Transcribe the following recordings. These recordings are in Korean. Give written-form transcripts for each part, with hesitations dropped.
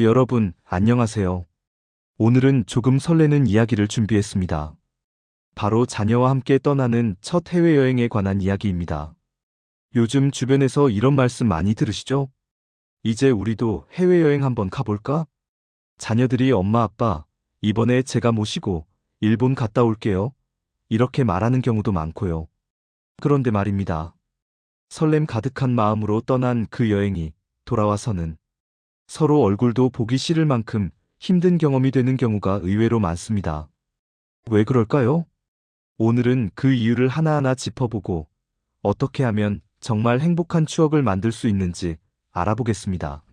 여러분, 안녕하세요. 오늘은 조금 설레는 이야기를 준비했습니다. 바로 자녀와 함께 떠나는 첫 해외여행에 관한 이야기입니다. 요즘 주변에서 이런 말씀 많이 들으시죠? 이제 우리도 해외여행 한번 가볼까? 자녀들이 엄마 아빠, 이번에 제가 모시고 일본 갔다 올게요. 이렇게 말하는 경우도 많고요. 그런데 말입니다. 설렘 가득한 마음으로 떠난 그 여행이 돌아와서는 서로 얼굴도 보기 싫을 만큼 힘든 경험이 되는 경우가 의외로 많습니다. 왜 그럴까요? 오늘은 그 이유를 하나하나 짚어보고 어떻게 하면 정말 행복한 추억을 만들 수 있는지 알아보겠습니다.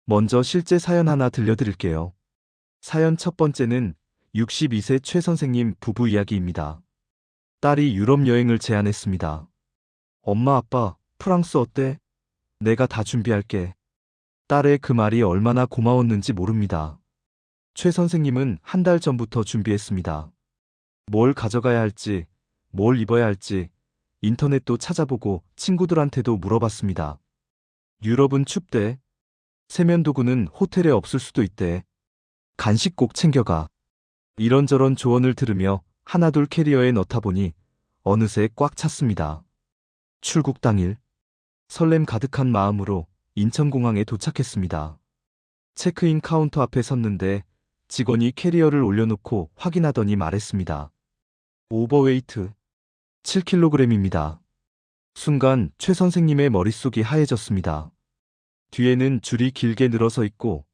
먼저 실제 사연 하나 들려드릴게요. 사연 첫 번째는 62세 최 선생님 부부 이야기입니다. 딸이 유럽 여행을 제안했습니다. 엄마 아빠, 프랑스 어때? 내가 다 준비할게. 딸의 그 말이 얼마나 고마웠는지 모릅니다. 최 선생님은 한 달 전부터 준비했습니다. 뭘 가져가야 할지, 뭘 입어야 할지, 인터넷도 찾아보고 친구들한테도 물어봤습니다. 유럽은 춥대. 세면도구는 호텔에 없을 수도 있대. 간식 꼭 챙겨가. 이런저런 조언을 들으며 하나둘 캐리어에 넣다 보니 어느새 꽉 찼습니다. 출국 당일, 설렘 가득한 마음으로 인천공항에 도착했습니다. 체크인 카운터 앞에 섰는데 직원이 캐리어를 올려놓고 확인하더니 말했습니다. 오버웨이트 7kg입니다. 순간 최 선생님의 머릿속이 하얘졌습니다. 뒤에는 줄이 길게 늘어서 있고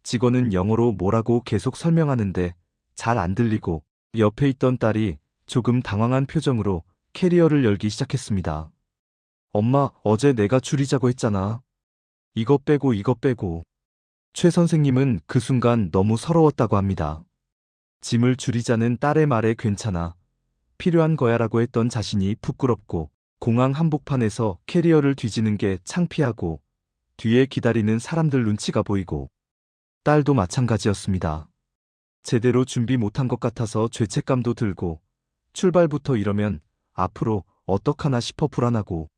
직원은 영어로 뭐라고 계속 설명하는데 잘 안 들리고 옆에 있던 딸이 조금 당황한 표정으로 캐리어를 열기 시작했습니다. 엄마, 어제 내가 줄이자고 했잖아. 이거 빼고 이거 빼고. 최 선생님은 그 순간 너무 서러웠다고 합니다. 짐을 줄이자는 딸의 말에 괜찮아. 필요한 거야라고 했던 자신이 부끄럽고 공항 한복판에서 캐리어를 뒤지는 게 창피하고 뒤에 기다리는 사람들 눈치가 보이고 딸도 마찬가지였습니다. 제대로 준비 못한 것 같아서 죄책감도 들고 출발부터 이러면 앞으로 어떡하나 싶어 불안하고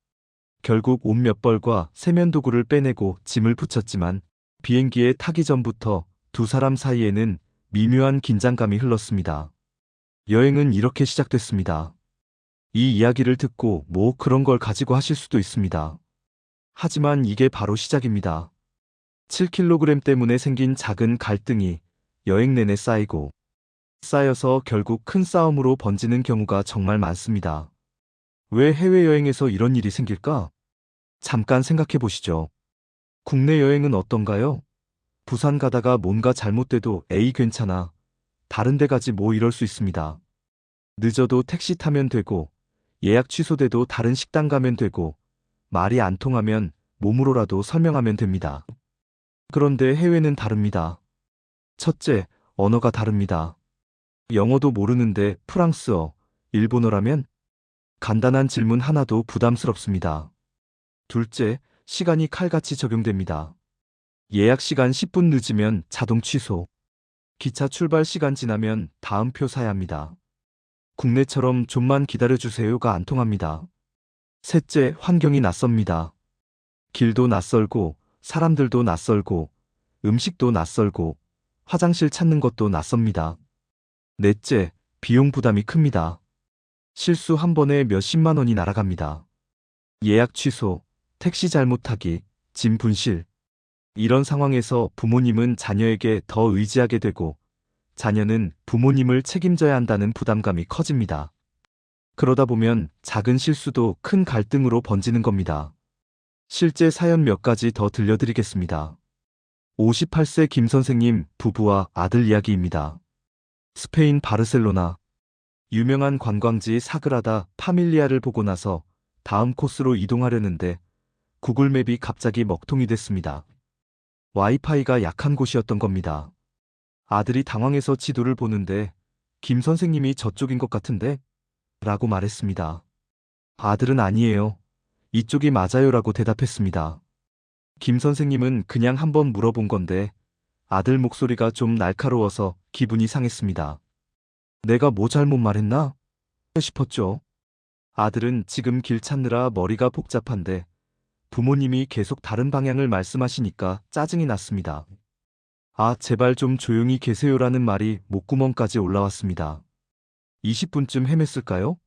결국 옷 몇 벌과 세면도구를 빼내고 짐을 붙였지만 비행기에 타기 전부터 두 사람 사이에는 미묘한 긴장감이 흘렀습니다. 여행은 이렇게 시작됐습니다. 이 이야기를 듣고 뭐 그런 걸 가지고 하실 수도 있습니다. 하지만 이게 바로 시작입니다. 7kg 때문에 생긴 작은 갈등이 여행 내내 쌓이고 쌓여서 결국 큰 싸움으로 번지는 경우가 정말 많습니다. 왜 해외여행에서 이런 일이 생길까? 잠깐 생각해 보시죠. 국내 여행은 어떤가요? 부산 가다가 뭔가 잘못돼도 에이 괜찮아. 다른 데 가지 뭐 이럴 수 있습니다. 늦어도 택시 타면 되고 예약 취소돼도 다른 식당 가면 되고 말이 안 통하면 몸으로라도 설명하면 됩니다. 그런데 해외는 다릅니다. 첫째, 언어가 다릅니다. 영어도 모르는데 프랑스어, 일본어라면 간단한 질문 하나도 부담스럽습니다. 둘째, 시간이 칼같이 적용됩니다. 예약 시간 10분 늦으면 자동 취소. 기차 출발 시간 지나면 다음 표 사야 합니다. 국내처럼 좀만 기다려주세요가 안 통합니다. 셋째, 환경이 낯섭니다. 길도 낯설고, 사람들도 낯설고, 음식도 낯설고, 화장실 찾는 것도 낯섭니다. 넷째, 비용 부담이 큽니다. 실수 한 번에 몇십만 원이 날아갑니다. 예약 취소, 택시 잘못 타기, 짐 분실. 이런 상황에서 부모님은 자녀에게 더 의지하게 되고 자녀는 부모님을 책임져야 한다는 부담감이 커집니다. 그러다 보면 작은 실수도 큰 갈등으로 번지는 겁니다. 실제 사연 몇 가지 더 들려드리겠습니다. 58세 김 선생님 부부와 아들 이야기입니다. 스페인 바르셀로나. 유명한 관광지 사그라다 파밀리아를 보고 나서 다음 코스로 이동하려는데 구글맵이 갑자기 먹통이 됐습니다. 와이파이가 약한 곳이었던 겁니다. 아들이 당황해서 지도를 보는데 김 선생님이 저쪽인 것 같은데? 라고 말했습니다. 아들은 아니에요. 이쪽이 맞아요라고 대답했습니다. 김 선생님은 그냥 한번 물어본 건데 아들 목소리가 좀 날카로워서 기분이 상했습니다. 내가 뭐 잘못 말했나? 싶었죠. 아들은 지금 길 찾느라 머리가 복잡한데 부모님이 계속 다른 방향을 말씀하시니까 짜증이 났습니다. 아, 제발 좀 조용히 계세요라는 말이 목구멍까지 올라왔습니다. 20분쯤 헤맸을까요?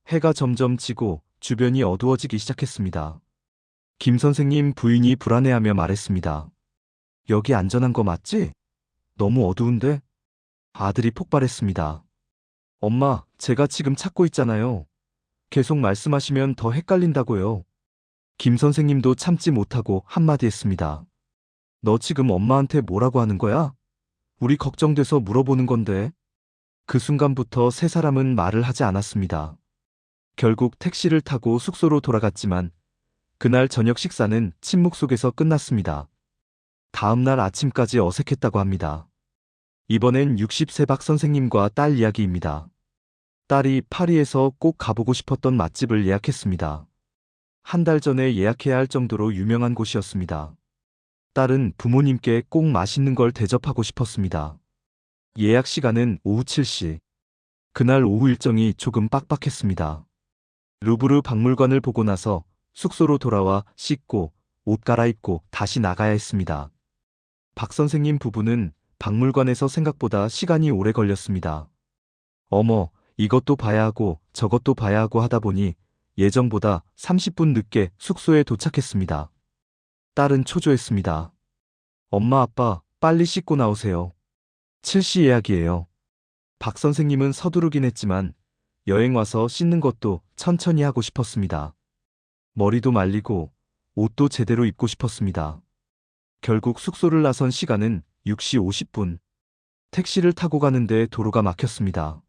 해가 점점 지고 주변이 어두워지기 시작했습니다. 김 선생님 부인이 불안해하며 말했습니다. 여기 안전한 거 맞지? 너무 어두운데? 아들이 폭발했습니다. 엄마, 제가 지금 찾고 있잖아요. 계속 말씀하시면 더 헷갈린다고요. 김 선생님도 참지 못하고 한마디 했습니다. 너 지금 엄마한테 뭐라고 하는 거야? 우리 걱정돼서 물어보는 건데. 그 순간부터 세 사람은 말을 하지 않았습니다. 결국 택시를 타고 숙소로 돌아갔지만 그날 저녁 식사는 침묵 속에서 끝났습니다. 다음 날 아침까지 어색했다고 합니다. 이번엔 60세 박 선생님과 딸 이야기입니다. 딸이 파리에서 꼭 가보고 싶었던 맛집을 예약했습니다. 한 달 전에 예약해야 할 정도로 유명한 곳이었습니다. 딸은 부모님께 꼭 맛있는 걸 대접하고 싶었습니다. 예약 시간은 오후 7시. 그날 오후 일정이 조금 빡빡했습니다. 루브르 박물관을 보고 나서 숙소로 돌아와 씻고 옷 갈아입고 다시 나가야 했습니다. 박 선생님 부부는 박물관에서 생각보다 시간이 오래 걸렸습니다. 어머, 이것도 봐야 하고 저것도 봐야 하고 하다 보니 예정보다 30분 늦게 숙소에 도착했습니다. 딸은 초조했습니다. 엄마, 아빠, 빨리 씻고 나오세요. 7시 예약이에요. 박 선생님은 서두르긴 했지만 여행 와서 씻는 것도 천천히 하고 싶었습니다. 머리도 말리고 옷도 제대로 입고 싶었습니다. 결국 숙소를 나선 시간은 6시 50분. 택시를 타고 가는데 도로가 막혔습니다.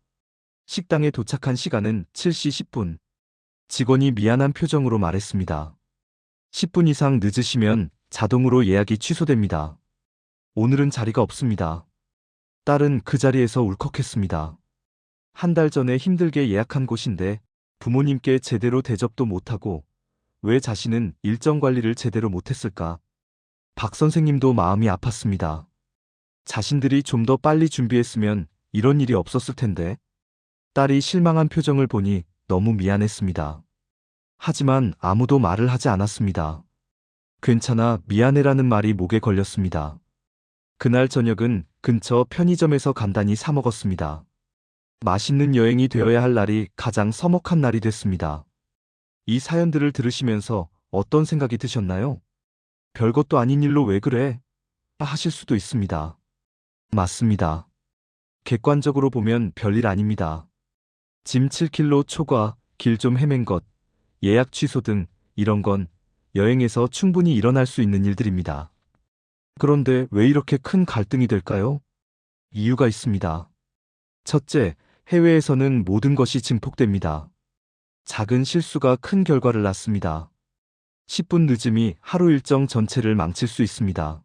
식당에 도착한 시간은 7시 10분. 직원이 미안한 표정으로 말했습니다. 10분 이상 늦으시면 자동으로 예약이 취소됩니다. 오늘은 자리가 없습니다. 딸은 그 자리에서 울컥했습니다. 한 달 전에 힘들게 예약한 곳인데 부모님께 제대로 대접도 못하고 왜 자신은 일정 관리를 제대로 못했을까? 박 선생님도 마음이 아팠습니다. 자신들이 좀 더 빨리 준비했으면 이런 일이 없었을 텐데. 딸이 실망한 표정을 보니 너무 미안했습니다. 하지만 아무도 말을 하지 않았습니다. 괜찮아, 미안해라는 말이 목에 걸렸습니다. 그날 저녁은 근처 편의점에서 간단히 사 먹었습니다. 맛있는 여행이 되어야 할 날이 가장 서먹한 날이 됐습니다. 이 사연들을 들으시면서 어떤 생각이 드셨나요? 별것도 아닌 일로 왜 그래? 하실 수도 있습니다. 맞습니다. 객관적으로 보면 별일 아닙니다. 짐 7kg 초과, 길 좀 헤맨 것, 예약 취소 등 이런 건 여행에서 충분히 일어날 수 있는 일들입니다. 그런데 왜 이렇게 큰 갈등이 될까요? 이유가 있습니다. 첫째, 해외에서는 모든 것이 증폭됩니다. 작은 실수가 큰 결과를 낳습니다. 10분 늦음이 하루 일정 전체를 망칠 수 있습니다.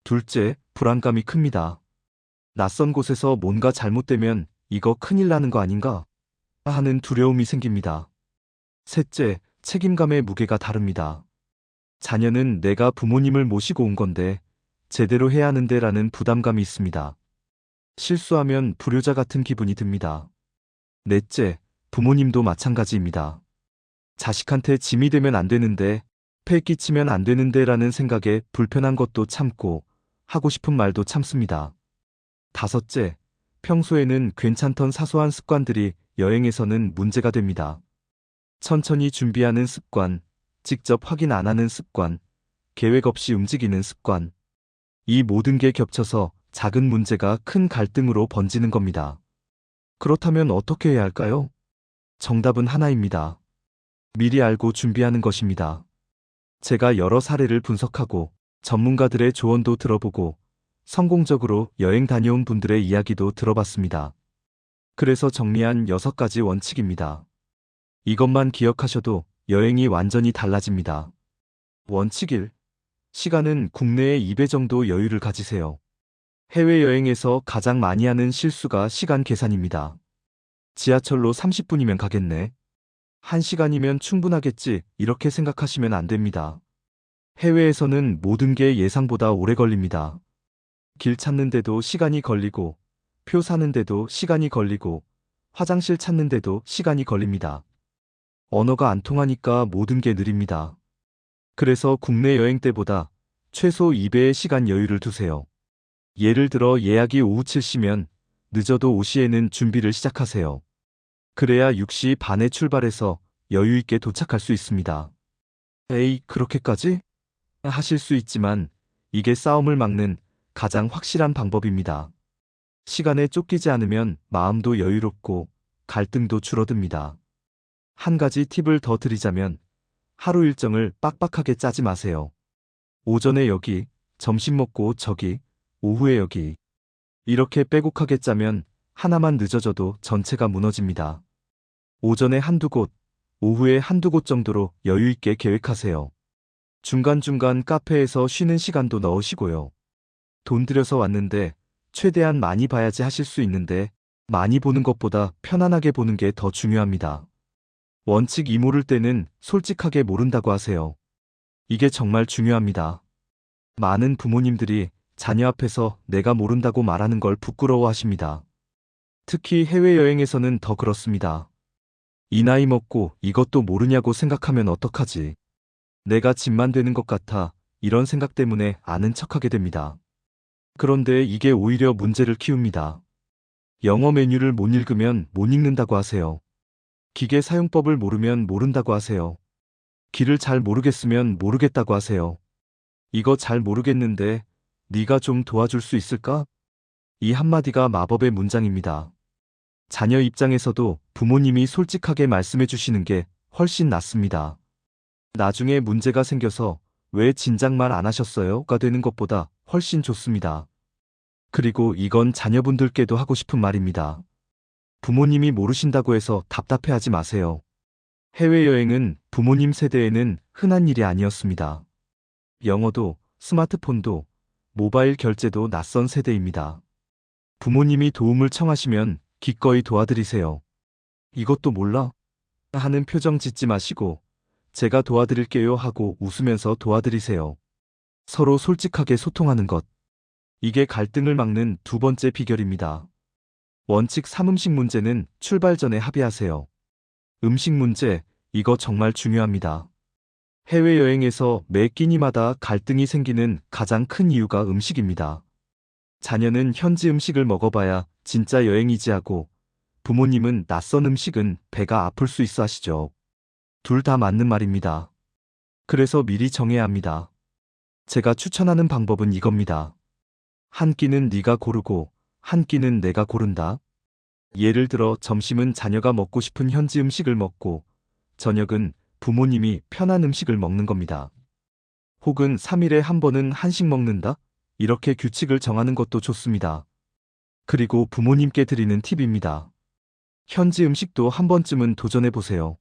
둘째, 불안감이 큽니다. 낯선 곳에서 뭔가 잘못되면 이거 큰일 나는 거 아닌가? 하는 두려움이 생깁니다. 셋째, 책임감의 무게가 다릅니다. 자녀는 내가 부모님을 모시고 온 건데 제대로 해야 하는데 라는 부담감이 있습니다. 실수하면 불효자 같은 기분이 듭니다. 넷째, 부모님도 마찬가지입니다. 자식한테 짐이 되면 안 되는데, 폐 끼치면 안 되는데 라는 생각에 불편한 것도 참고 하고 싶은 말도 참습니다. 다섯째, 평소에는 괜찮던 사소한 습관들이 여행에서는 문제가 됩니다. 천천히 준비하는 습관, 직접 확인 안 하는 습관, 계획 없이 움직이는 습관. 이 모든 게 겹쳐서 작은 문제가 큰 갈등으로 번지는 겁니다. 그렇다면 어떻게 해야 할까요? 정답은 하나입니다. 미리 알고 준비하는 것입니다. 제가 여러 사례를 분석하고 전문가들의 조언도 들어보고 성공적으로 여행 다녀온 분들의 이야기도 들어봤습니다. 그래서 정리한 6가지 원칙입니다. 이것만 기억하셔도 여행이 완전히 달라집니다. 원칙 1. 시간은 국내에 2배 정도 여유를 가지세요. 해외여행에서 가장 많이 하는 실수가 시간 계산입니다. 지하철로 30분이면 가겠네. 1시간이면 충분하겠지, 이렇게 생각하시면 안 됩니다. 해외에서는 모든 게 예상보다 오래 걸립니다. 길 찾는데도 시간이 걸리고, 표 사는데도 시간이 걸리고, 화장실 찾는데도 시간이 걸립니다. 언어가 안 통하니까 모든 게 느립니다. 그래서 국내 여행 때보다 최소 2배의 시간 여유를 두세요. 예를 들어 예약이 오후 7시면 늦어도 5시에는 준비를 시작하세요. 그래야 6시 반에 출발해서 여유 있게 도착할 수 있습니다. 에이, 그렇게까지? 하실 수 있지만 이게 싸움을 막는 가장 확실한 방법입니다. 시간에 쫓기지 않으면 마음도 여유롭고 갈등도 줄어듭니다. 한 가지 팁을 더 드리자면 하루 일정을 빡빡하게 짜지 마세요. 오전에 여기, 점심 먹고 저기, 오후에 여기. 이렇게 빼곡하게 짜면 하나만 늦어져도 전체가 무너집니다. 오전에 한두 곳, 오후에 한두 곳 정도로 여유 있게 계획하세요. 중간중간 카페에서 쉬는 시간도 넣으시고요. 돈 들여서 왔는데 최대한 많이 봐야지 하실 수 있는데 많이 보는 것보다 편안하게 보는 게 더 중요합니다. 원칙 2 모를 때는 솔직하게 모른다고 하세요. 이게 정말 중요합니다. 많은 부모님들이 자녀 앞에서 내가 모른다고 말하는 걸 부끄러워하십니다. 특히 해외여행에서는 더 그렇습니다. 이 나이 먹고 이것도 모르냐고 생각하면 어떡하지? 내가 집만 되는 것 같아 이런 생각 때문에 아는 척하게 됩니다. 그런데 이게 오히려 문제를 키웁니다. 영어 메뉴를 못 읽으면 못 읽는다고 하세요. 기계 사용법을 모르면 모른다고 하세요. 길을 잘 모르겠으면 모르겠다고 하세요. 이거 잘 모르겠는데 네가 좀 도와줄 수 있을까? 이 한마디가 마법의 문장입니다. 자녀 입장에서도 부모님이 솔직하게 말씀해 주시는 게 훨씬 낫습니다. 나중에 문제가 생겨서 왜 진작 말 안 하셨어요?가 되는 것보다 훨씬 좋습니다. 그리고 이건 자녀분들께도 하고 싶은 말입니다. 부모님이 모르신다고 해서 답답해하지 마세요. 해외여행은 부모님 세대에는 흔한 일이 아니었습니다. 영어도, 스마트폰도, 모바일 결제도 낯선 세대입니다. 부모님이 도움을 청하시면 기꺼이 도와드리세요. 이것도 몰라? 하는 표정 짓지 마시고 제가 도와드릴게요 하고 웃으면서 도와드리세요. 서로 솔직하게 소통하는 것. 이게 갈등을 막는 두 번째 비결입니다. 원칙 3 음식 문제는 출발 전에 합의하세요. 음식 문제, 이거 정말 중요합니다. 해외여행에서 매 끼니마다 갈등이 생기는 가장 큰 이유가 음식입니다. 자녀는 현지 음식을 먹어봐야 진짜 여행이지 하고 부모님은 낯선 음식은 배가 아플 수 있어 하시죠. 둘 다 맞는 말입니다. 그래서 미리 정해야 합니다. 제가 추천하는 방법은 이겁니다. 한 끼는 네가 고르고 한 끼는 내가 고른다. 예를 들어 점심은 자녀가 먹고 싶은 현지 음식을 먹고 저녁은 부모님이 편한 음식을 먹는 겁니다. 혹은 3일에 한 번은 한식 먹는다? 이렇게 규칙을 정하는 것도 좋습니다. 그리고 부모님께 드리는 팁입니다. 현지 음식도 한 번쯤은 도전해 보세요.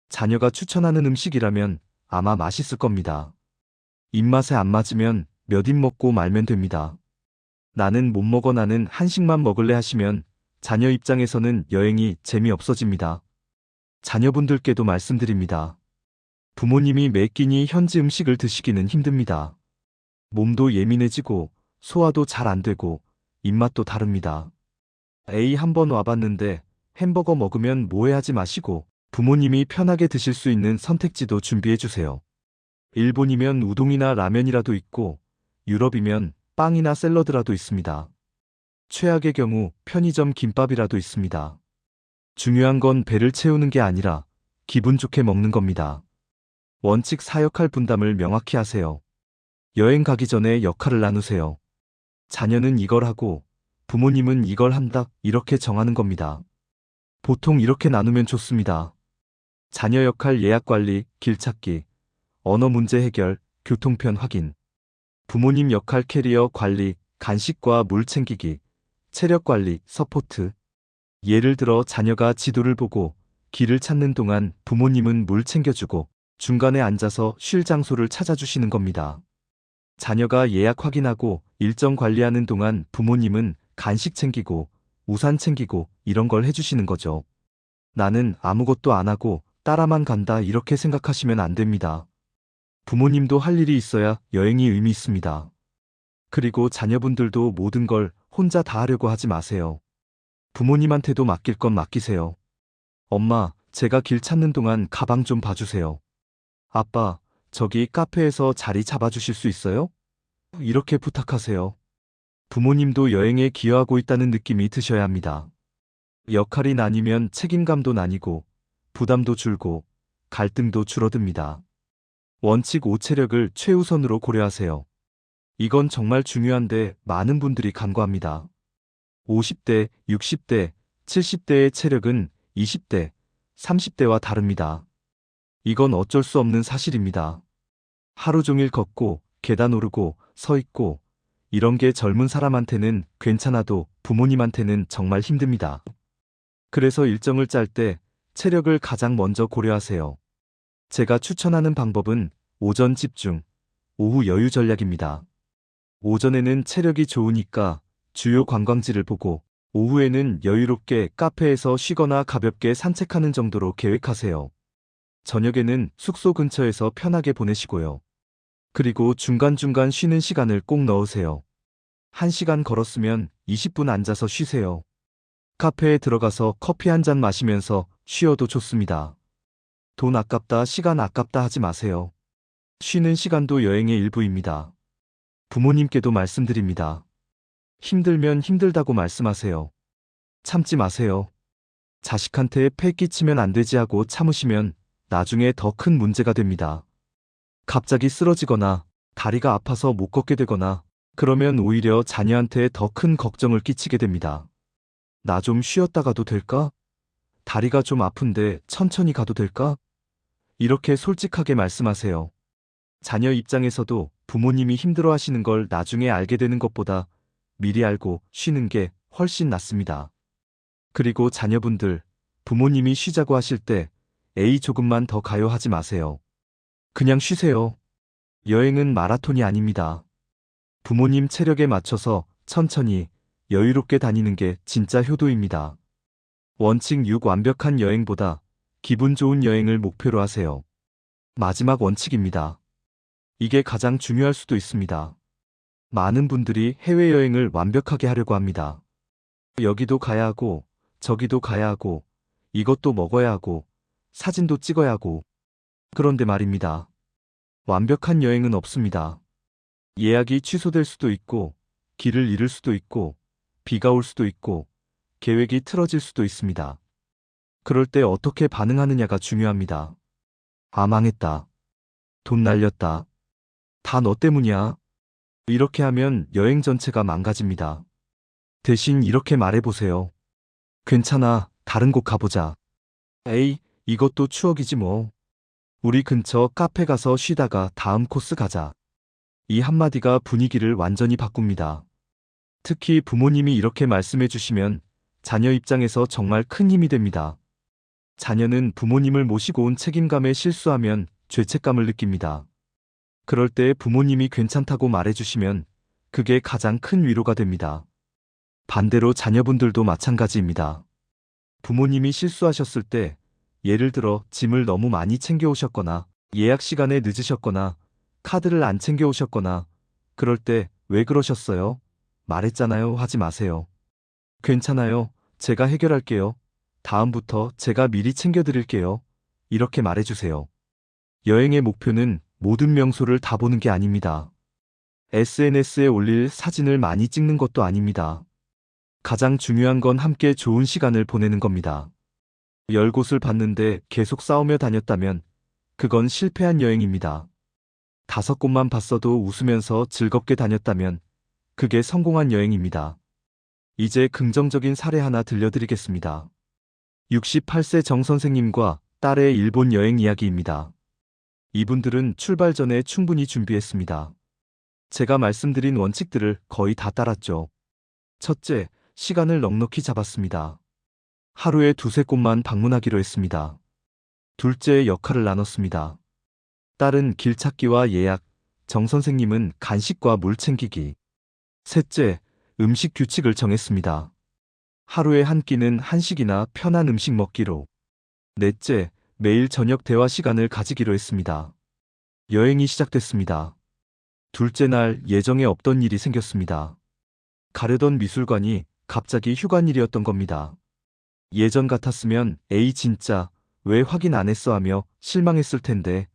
자녀가 추천하는 음식이라면 아마 맛있을 겁니다. 입맛에 안 맞으면 몇 입 먹고 말면 됩니다. 나는 못 먹어 나는 한식만 먹을래 하시면 자녀 입장에서는 여행이 재미없어집니다. 자녀분들께도 말씀드립니다. 부모님이 매 끼니 현지 음식을 드시기는 힘듭니다. 몸도 예민해지고 소화도 잘 안 되고 입맛도 다릅니다. 에이, 한번 와봤는데 햄버거 먹으면 뭐해 하지 마시고 부모님이 편하게 드실 수 있는 선택지도 준비해 주세요. 일본이면 우동이나 라면이라도 있고 유럽이면 빵이나 샐러드라도 있습니다. 최악의 경우 편의점 김밥이라도 있습니다. 중요한 건 배를 채우는 게 아니라 기분 좋게 먹는 겁니다. 원칙 4 역할 분담을 명확히 하세요. 여행 가기 전에 역할을 나누세요. 자녀는 이걸 하고 부모님은 이걸 한다 이렇게 정하는 겁니다. 보통 이렇게 나누면 좋습니다. 자녀 역할 예약 관리, 길 찾기, 언어 문제 해결, 교통편 확인. 부모님 역할 캐리어 관리, 간식과 물 챙기기, 체력 관리, 서포트. 예를 들어 자녀가 지도를 보고 길을 찾는 동안 부모님은 물 챙겨주고 중간에 앉아서 쉴 장소를 찾아주시는 겁니다. 자녀가 예약 확인하고 일정 관리하는 동안 부모님은 간식 챙기고 우산 챙기고 이런 걸 해주시는 거죠. 나는 아무것도 안 하고 따라만 간다 이렇게 생각하시면 안 됩니다. 부모님도 할 일이 있어야 여행이 의미 있습니다. 그리고 자녀분들도 모든 걸 혼자 다 하려고 하지 마세요. 부모님한테도 맡길 건 맡기세요. 엄마, 제가 길 찾는 동안 가방 좀 봐주세요. 아빠, 저기 카페에서 자리 잡아주실 수 있어요? 이렇게 부탁하세요. 부모님도 여행에 기여하고 있다는 느낌이 드셔야 합니다. 역할이 나뉘면 책임감도 나뉘고, 부담도 줄고, 갈등도 줄어듭니다. 원칙 5 체력을 최우선으로 고려하세요. 이건 정말 중요한데 많은 분들이 간과합니다. 50대, 60대, 70대의 체력은 20대, 30대와 다릅니다. 이건 어쩔 수 없는 사실입니다. 하루 종일 걷고, 계단 오르고, 서 있고, 이런 게 젊은 사람한테는 괜찮아도 부모님한테는 정말 힘듭니다. 그래서 일정을 짤 때 체력을 가장 먼저 고려하세요. 제가 추천하는 방법은 오전 집중, 오후 여유 전략입니다. 오전에는 체력이 좋으니까 주요 관광지를 보고, 오후에는 여유롭게 카페에서 쉬거나 가볍게 산책하는 정도로 계획하세요. 저녁에는 숙소 근처에서 편하게 보내시고요. 그리고 중간중간 쉬는 시간을 꼭 넣으세요. 1시간 걸었으면 20분 앉아서 쉬세요. 카페에 들어가서 커피 한 잔 마시면서 쉬어도 좋습니다. 돈 아깝다, 시간 아깝다 하지 마세요. 쉬는 시간도 여행의 일부입니다. 부모님께도 말씀드립니다. 힘들면 힘들다고 말씀하세요. 참지 마세요. 자식한테 패 끼치면 안 되지 하고 참으시면 나중에 더 큰 문제가 됩니다. 갑자기 쓰러지거나 다리가 아파서 못 걷게 되거나 그러면 오히려 자녀한테 더 큰 걱정을 끼치게 됩니다. 나 좀 쉬었다 가도 될까? 다리가 좀 아픈데 천천히 가도 될까? 이렇게 솔직하게 말씀하세요. 자녀 입장에서도 부모님이 힘들어 하시는 걸 나중에 알게 되는 것보다 미리 알고 쉬는 게 훨씬 낫습니다. 그리고 자녀분들, 부모님이 쉬자고 하실 때 에이 조금만 더 가요 하지 마세요. 그냥 쉬세요. 여행은 마라톤이 아닙니다. 부모님 체력에 맞춰서 천천히 여유롭게 다니는 게 진짜 효도입니다. 원칙 6 완벽한 여행보다 기분 좋은 여행을 목표로 하세요. 마지막 원칙입니다. 이게 가장 중요할 수도 있습니다. 많은 분들이 해외여행을 완벽하게 하려고 합니다. 여기도 가야 하고, 저기도 가야 하고, 이것도 먹어야 하고, 사진도 찍어야 하고. 그런데 말입니다. 완벽한 여행은 없습니다. 예약이 취소될 수도 있고, 길을 잃을 수도 있고, 비가 올 수도 있고, 계획이 틀어질 수도 있습니다. 그럴 때 어떻게 반응하느냐가 중요합니다. 아, 망했다. 돈 날렸다. 다 너 때문이야. 이렇게 하면 여행 전체가 망가집니다. 대신 이렇게 말해보세요. 괜찮아, 다른 곳 가보자. 에이, 이것도 추억이지 뭐. 우리 근처 카페 가서 쉬다가 다음 코스 가자. 이 한마디가 분위기를 완전히 바꿉니다. 특히 부모님이 이렇게 말씀해 주시면 자녀 입장에서 정말 큰 힘이 됩니다. 자녀는 부모님을 모시고 온 책임감에 실수하면 죄책감을 느낍니다. 그럴 때 부모님이 괜찮다고 말해주시면 그게 가장 큰 위로가 됩니다. 반대로 자녀분들도 마찬가지입니다. 부모님이 실수하셨을 때 예를 들어 짐을 너무 많이 챙겨오셨거나 예약 시간에 늦으셨거나 카드를 안 챙겨오셨거나 그럴 때 왜 그러셨어요? 말했잖아요 하지 마세요. 괜찮아요. 제가 해결할게요. 다음부터 제가 미리 챙겨드릴게요. 이렇게 말해주세요. 여행의 목표는 모든 명소를 다 보는 게 아닙니다. SNS에 올릴 사진을 많이 찍는 것도 아닙니다. 가장 중요한 건 함께 좋은 시간을 보내는 겁니다. 10곳을 봤는데 계속 싸우며 다녔다면 그건 실패한 여행입니다. 5곳만 봤어도 웃으면서 즐겁게 다녔다면 그게 성공한 여행입니다. 이제 긍정적인 사례 하나 들려드리겠습니다. 68세 정 선생님과 딸의 일본 여행 이야기입니다. 이분들은 출발 전에 충분히 준비했습니다. 제가 말씀드린 원칙들을 거의 다 따랐죠. 첫째, 시간을 넉넉히 잡았습니다. 하루에 2~3곳만 방문하기로 했습니다. 둘째, 역할을 나눴습니다. 딸은 길 찾기와 예약, 정 선생님은 간식과 물 챙기기. 셋째, 음식 규칙을 정했습니다. 하루에 한 끼는 한식이나 편한 음식 먹기로. 넷째, 매일 저녁 대화 시간을 가지기로 했습니다. 여행이 시작됐습니다. 둘째 날 예정에 없던 일이 생겼습니다. 가려던 미술관이 갑자기 휴관일이었던 겁니다. 예전 같았으면 에이 진짜 왜 확인 안 했어 하며 실망했을 텐데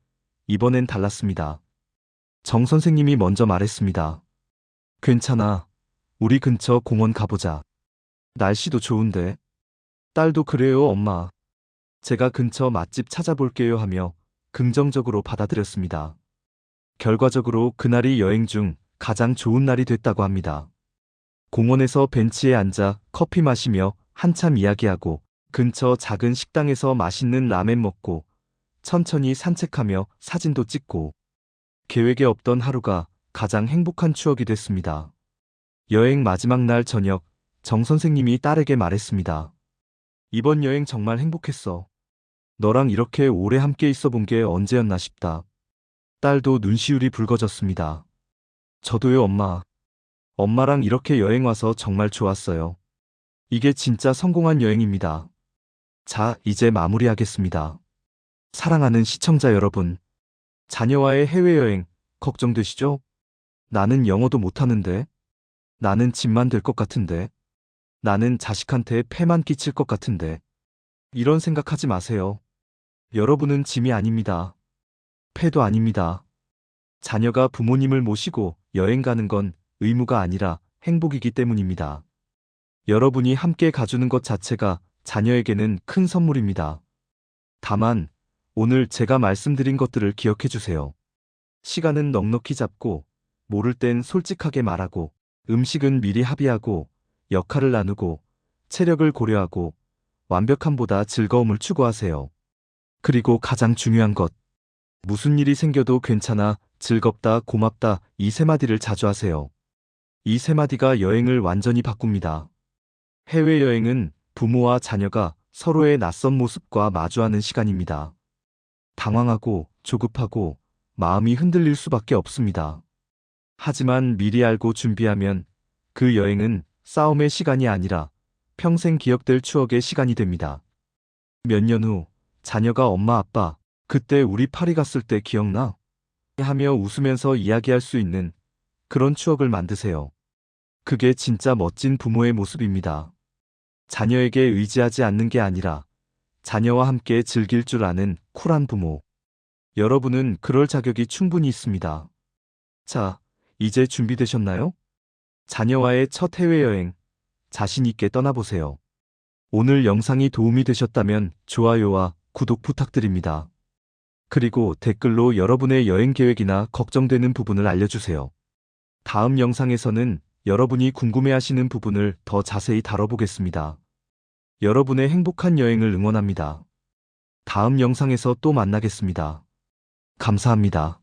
이번엔 달랐습니다. 정 선생님이 먼저 말했습니다. 괜찮아. 우리 근처 공원 가보자. 날씨도 좋은데. 딸도 그래요, 엄마. 제가 근처 맛집 찾아볼게요 하며 긍정적으로 받아들였습니다. 결과적으로 그날이 여행 중 가장 좋은 날이 됐다고 합니다. 공원에서 벤치에 앉아 커피 마시며 한참 이야기하고 근처 작은 식당에서 맛있는 라멘 먹고 천천히 산책하며 사진도 찍고 계획에 없던 하루가 가장 행복한 추억이 됐습니다. 여행 마지막 날 저녁 정 선생님이 딸에게 말했습니다. 이번 여행 정말 행복했어. 너랑 이렇게 오래 함께 있어 본 게 언제였나 싶다. 딸도 눈시울이 붉어졌습니다. 저도요, 엄마. 엄마랑 이렇게 여행 와서 정말 좋았어요. 이게 진짜 성공한 여행입니다. 자, 이제 마무리하겠습니다. 사랑하는 시청자 여러분, 자녀와의 해외여행 걱정되시죠? 나는 영어도 못하는데, 나는 짐만 될 것 같은데, 나는 자식한테 폐만 끼칠 것 같은데, 이런 생각하지 마세요. 여러분은 짐이 아닙니다. 폐도 아닙니다. 자녀가 부모님을 모시고 여행 가는 건 의무가 아니라 행복이기 때문입니다. 여러분이 함께 가주는 것 자체가 자녀에게는 큰 선물입니다. 다만, 오늘 제가 말씀드린 것들을 기억해 주세요. 시간은 넉넉히 잡고, 모를 땐 솔직하게 말하고, 음식은 미리 합의하고, 역할을 나누고, 체력을 고려하고, 완벽함보다 즐거움을 추구하세요. 그리고 가장 중요한 것, 무슨 일이 생겨도 괜찮아, 즐겁다, 고맙다, 이 세 마디를 자주 하세요. 이 세 마디가 여행을 완전히 바꿉니다. 해외여행은 부모와 자녀가 서로의 낯선 모습과 마주하는 시간입니다. 당황하고 조급하고 마음이 흔들릴 수밖에 없습니다. 하지만 미리 알고 준비하면 그 여행은 싸움의 시간이 아니라 평생 기억될 추억의 시간이 됩니다. 몇 년 후 자녀가 엄마 아빠, 그때 우리 파리 갔을 때 기억나? 하며 웃으면서 이야기할 수 있는 그런 추억을 만드세요. 그게 진짜 멋진 부모의 모습입니다. 자녀에게 의지하지 않는 게 아니라 자녀와 함께 즐길 줄 아는 쿨한 부모. 여러분은 그럴 자격이 충분히 있습니다. 자, 이제 준비되셨나요? 자녀와의 첫 해외여행, 자신 있게 떠나보세요. 오늘 영상이 도움이 되셨다면 좋아요와 구독 부탁드립니다. 그리고 댓글로 여러분의 여행 계획이나 걱정되는 부분을 알려주세요. 다음 영상에서는 여러분이 궁금해하시는 부분을 더 자세히 다뤄보겠습니다. 여러분의 행복한 여행을 응원합니다. 다음 영상에서 또 만나겠습니다. 감사합니다.